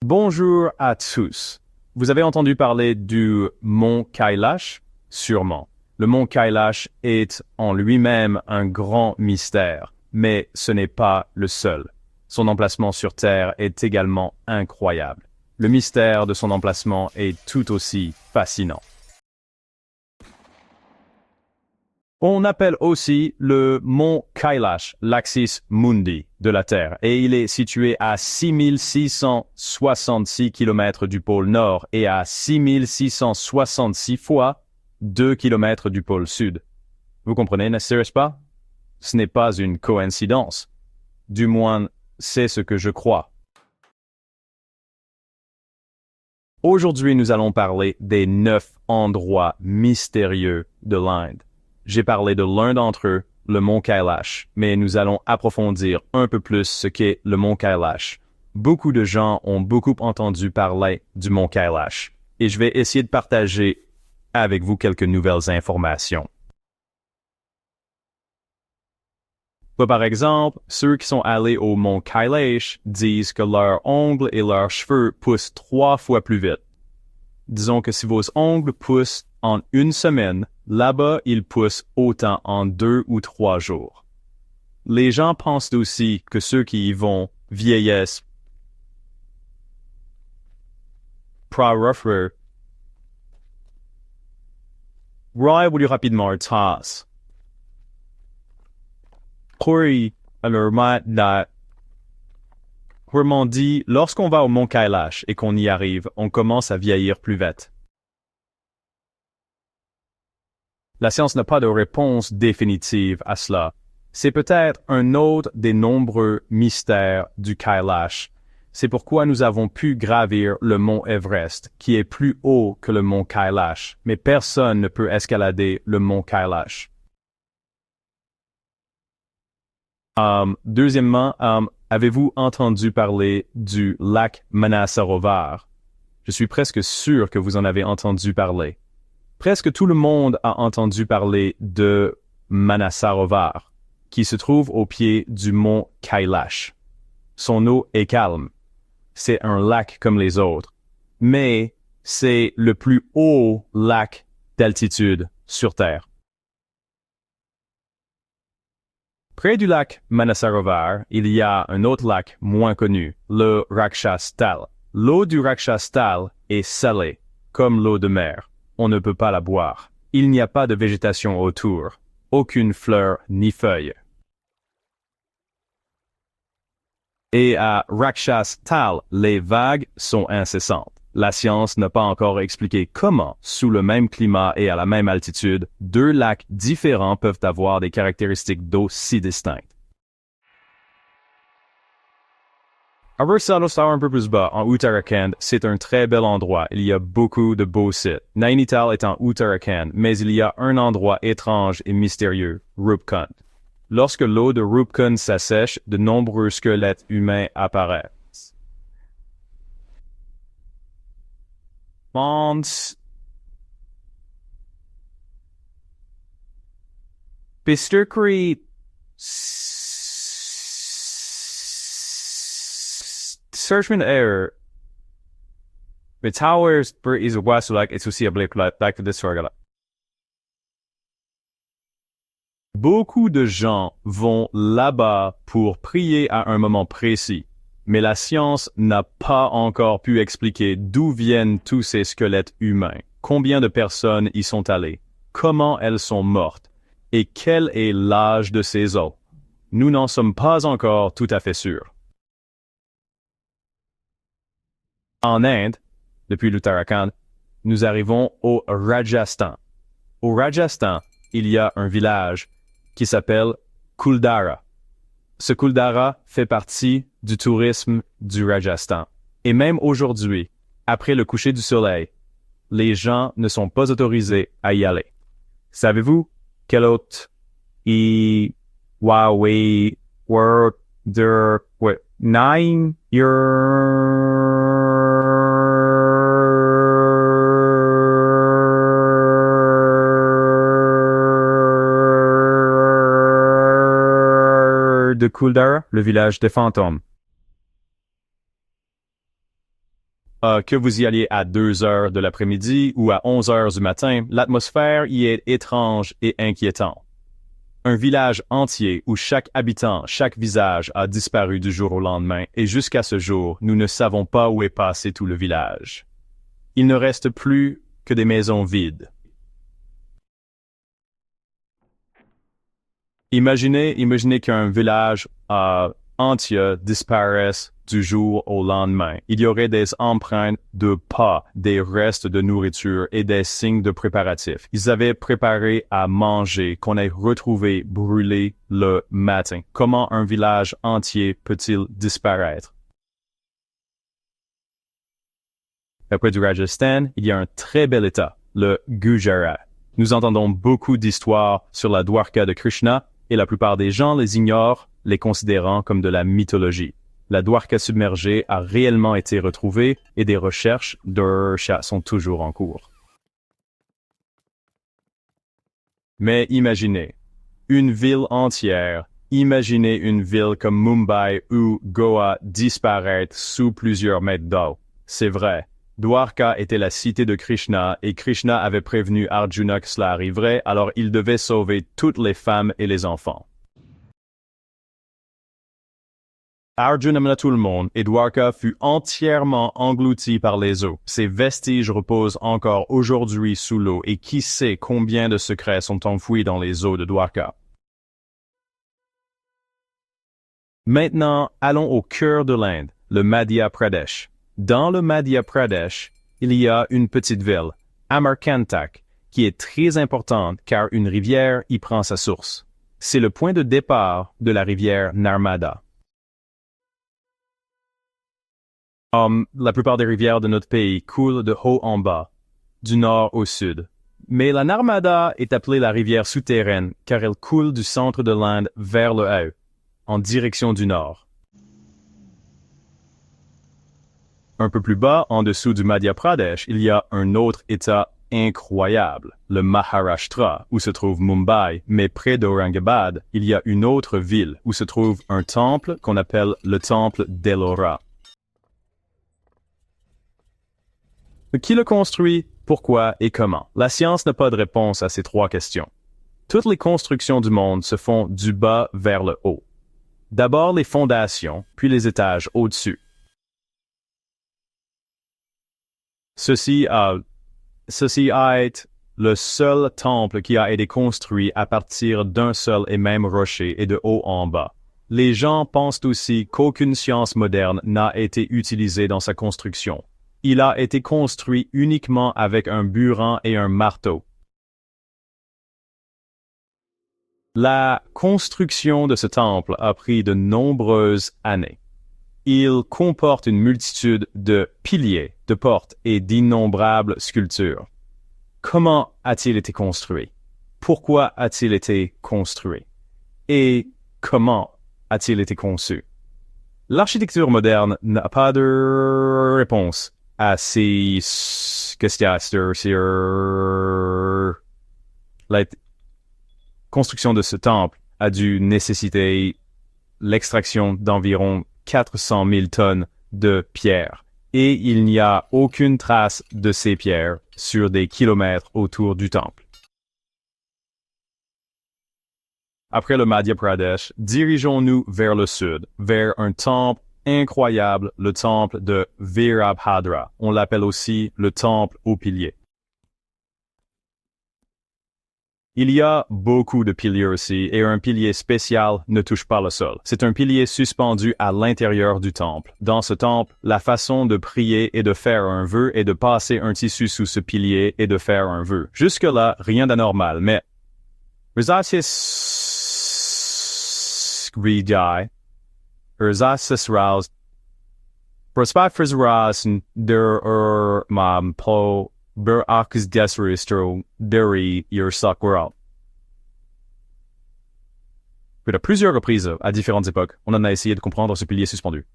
Bonjour à tous. Vous avez entendu parler du mont Kailash? Sûrement. Le mont Kailash est en lui-même un grand mystère, mais ce n'est pas le seul. Son emplacement sur Terre est également incroyable. Le mystère de son emplacement est tout aussi fascinant. On appelle aussi le mont Kailash l'Axis Mundi de la Terre et il est situé à 6666 km du pôle Nord et à 6666 fois 2 km du pôle Sud. Vous comprenez, n'est-ce pas? Ce n'est pas une coïncidence. Du moins, c'est ce que je crois. Aujourd'hui, nous allons parler des 9 endroits mystérieux de l'Inde. J'ai parlé de l'un d'entre eux, le mont Kailash, mais nous allons approfondir un peu plus ce qu'est le mont Kailash. Beaucoup de gens ont beaucoup entendu parler du mont Kailash, et je vais essayer de partager avec vous quelques nouvelles informations. Par exemple, ceux qui sont allés au mont Kailash disent que leurs ongles et leurs cheveux poussent 3 fois plus vite. Disons que si vos ongles poussent en une semaine, là-bas, ils poussent autant en 2 ou 3 jours. Les gens pensent aussi que ceux qui y vont vieillissent plus rapidement leur tasse. Autrement dit, lorsqu'on va au mont Kailash et qu'on y arrive, on commence à vieillir plus vite. La science n'a pas de réponse définitive à cela. C'est peut-être un autre des nombreux mystères du Kailash. C'est pourquoi nous avons pu gravir le mont Everest, qui est plus haut que le mont Kailash, mais personne ne peut escalader le mont Kailash. Deuxièmement, avez-vous entendu parler du lac Manasarovar? Je suis presque sûr que vous en avez entendu parler. Presque tout le monde a entendu parler de Manasarovar, qui se trouve au pied du mont Kailash. Son eau est calme. C'est un lac comme les autres, mais c'est le plus haut lac d'altitude sur Terre. Près du lac Manasarovar, il y a un autre lac moins connu, le Rakshastal. L'eau du Rakshastal est salée, comme l'eau de mer. On ne peut pas la boire. Il n'y a pas de végétation autour, aucune fleur ni feuille. Et à Rakshastal, les vagues sont incessantes. La science n'a pas encore expliqué comment, sous le même climat et à la même altitude, deux lacs différents peuvent avoir des caractéristiques d'eau si distinctes. Abersalostar un peu plus bas, en Uttarakhand, c'est un très bel endroit. Il y a beaucoup de beaux sites. Nainital est en Uttarakhand, mais il y a un endroit étrange et mystérieux, Rupkund. Lorsque l'eau de Rupkund s'assèche, de nombreux squelettes humains apparaissent. Pistukri Searchman error. Betowers per is was like it's aussi like this sorgala. Beaucoup de gens vont là-bas pour prier à un moment précis, mais la science n'a pas encore pu expliquer d'où viennent tous ces squelettes humains, combien de personnes y sont allées, comment elles sont mortes, et quel est l'âge de ces os. Nous n'en sommes pas encore tout à fait sûrs. En Inde, depuis l'Uttarakhand, nous arrivons au Rajasthan. Au Rajasthan, il y a un village qui s'appelle Kuldara. Ce Kuldara fait partie du tourisme du Rajasthan. Et même aujourd'hui, après le coucher du soleil, les gens ne sont pas autorisés à y aller. Savez-vous quel autre Huawei were there 9 de Kuldara, le village des fantômes. Que vous y alliez à 2 heures de l'après-midi ou à 11 heures du matin, l'atmosphère y est étrange et inquiétante. Un village entier où chaque habitant, chaque visage a disparu du jour au lendemain et jusqu'à ce jour, nous ne savons pas où est passé tout le village. Il ne reste plus que des maisons vides. Imaginez qu'un village entier disparaisse du jour au lendemain. Il y aurait des empreintes de pas, des restes de nourriture et des signes de préparatifs. Ils avaient préparé à manger qu'on ait retrouvé brûlé le matin. Comment un village entier peut-il disparaître? Après du Rajasthan, il y a un très bel état, le Gujarat. Nous entendons beaucoup d'histoires sur la Dwarka de Krishna et la plupart des gens les ignorent, les considérant comme de la mythologie. La Dwarka submergée a réellement été retrouvée et des recherches d'Ursha sont toujours en cours. Mais imaginez, une ville entière, imaginez une ville comme Mumbai ou Goa disparaître sous plusieurs mètres d'eau. C'est vrai. Dwarka était la cité de Krishna et Krishna avait prévenu Arjuna que cela arriverait, alors il devait sauver toutes les femmes et les enfants. Arjuna mena tout le monde et Dwarka fut entièrement englouti par les eaux. Ses vestiges reposent encore aujourd'hui sous l'eau et qui sait combien de secrets sont enfouis dans les eaux de Dwarka. Maintenant, allons au cœur de l'Inde, le Madhya Pradesh. Dans le Madhya Pradesh, il y a une petite ville, Amarkantak, qui est très importante car une rivière y prend sa source. C'est le point de départ de la rivière Narmada. La plupart des rivières de notre pays coulent de haut en bas, du nord au sud. Mais la Narmada est appelée la rivière souterraine car elle coule du centre de l'Inde vers le haut, en direction du nord. Un peu plus bas, en dessous du Madhya Pradesh, il y a un autre État incroyable, le Maharashtra, où se trouve Mumbai, mais près d'Aurangabad, il y a une autre ville où se trouve un temple qu'on appelle le temple d'Ellora. Qui le construit, pourquoi et comment? La science n'a pas de réponse à ces 3 questions. Toutes les constructions du monde se font du bas vers le haut. D'abord les fondations, puis les étages au-dessus. Ceci est le seul temple qui a été construit à partir d'un seul et même rocher et de haut en bas. Les gens pensent aussi qu'aucune science moderne n'a été utilisée dans sa construction. Il a été construit uniquement avec un burin et un marteau. La construction de ce temple a pris de nombreuses années. Il comporte une multitude de piliers, de portes et d'innombrables sculptures. Comment a-t-il été construit? Pourquoi a-t-il été construit? Et comment a-t-il été conçu? L'architecture moderne n'a pas de réponse à ces questions. La construction de ce temple a dû nécessiter l'extraction d'environ 400 000 tonnes de pierres, et il n'y a aucune trace de ces pierres sur des kilomètres autour du temple. Après le Madhya Pradesh, dirigeons-nous vers le sud, vers un temple incroyable, le temple de Virabhadra. On l'appelle aussi le temple aux piliers. Il y a beaucoup de piliers aussi, et un pilier spécial ne touche pas le sol. C'est un pilier suspendu à l'intérieur du temple. Dans ce temple, la façon de prier et de faire un vœu est de passer un tissu sous ce pilier et de faire un vœu. Jusque-là, rien d'anormal, mais à plusieurs reprises, à différentes époques, on en a essayé de comprendre ce pilier suspendu.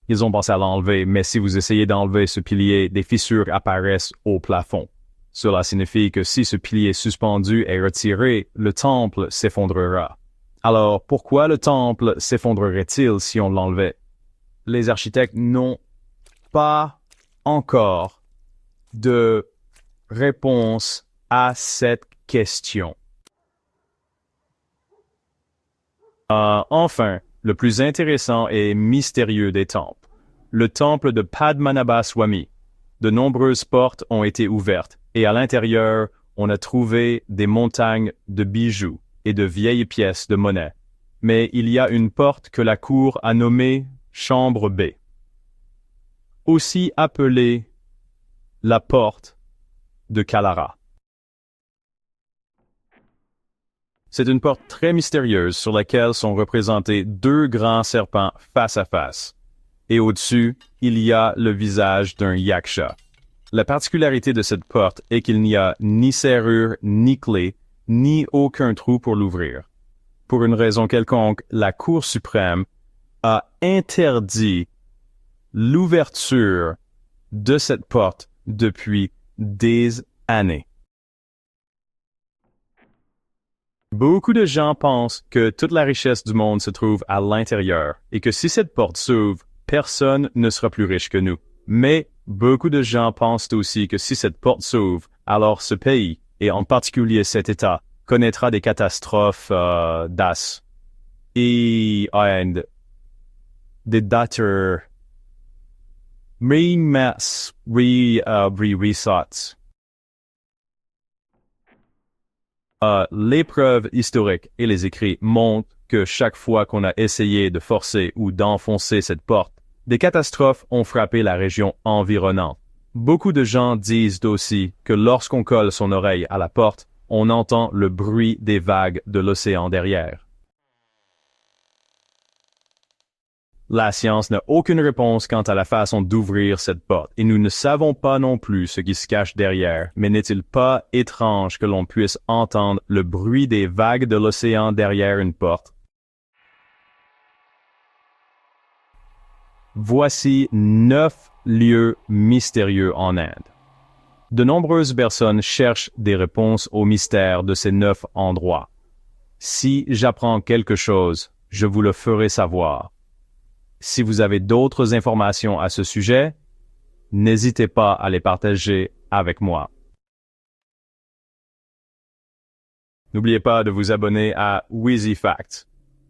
Ils ont pensé à l'enlever, mais si vous essayez d'enlever ce pilier, des fissures apparaissent au plafond. Cela signifie que si ce pilier suspendu est retiré, le temple s'effondrera. Alors, pourquoi le temple s'effondrerait-il si on l'enlevait? les architectes n'ont pas encore de réponse à cette question. Enfin, le plus intéressant et mystérieux des temples, le temple de Padmanabhaswamy. De nombreuses portes ont été ouvertes et à l'intérieur, on a trouvé des montagnes de bijoux et de vieilles pièces de monnaie. Mais il y a une porte que la cour a nommée Chambre B, aussi appelée la porte de Kalara. C'est une porte très mystérieuse sur laquelle sont représentés deux grands serpents face à face. Et au-dessus, il y a le visage d'un yaksha. La particularité de cette porte est qu'il n'y a ni serrure, ni clé, ni aucun trou pour l'ouvrir. Pour une raison quelconque, la Cour suprême a interdit l'ouverture de cette porte depuis des années. Beaucoup de gens pensent que toute la richesse du monde se trouve à l'intérieur et que si cette porte s'ouvre, personne ne sera plus riche que nous. Mais beaucoup de gens pensent aussi que si cette porte s'ouvre, alors ce pays, et en particulier cet État, connaîtra des catastrophes d'as et des dates ressorts. Les preuves historiques et les écrits montrent que chaque fois qu'on a essayé de forcer ou d'enfoncer cette porte, des catastrophes ont frappé la région environnante. Beaucoup de gens disent aussi que lorsqu'on colle son oreille à la porte, on entend le bruit des vagues de l'océan derrière. La science n'a aucune réponse quant à la façon d'ouvrir cette porte, et nous ne savons pas non plus ce qui se cache derrière, mais n'est-il pas étrange que l'on puisse entendre le bruit des vagues de l'océan derrière une porte? Voici 9 lieux mystérieux en Inde. De nombreuses personnes cherchent des réponses aux mystères de ces 9 endroits. Si j'apprends quelque chose, je vous le ferai savoir. Si vous avez d'autres informations à ce sujet, n'hésitez pas à les partager avec moi. N'oubliez pas de vous abonner à Wheezy Facts.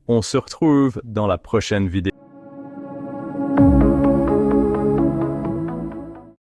On se retrouve dans la prochaine vidéo.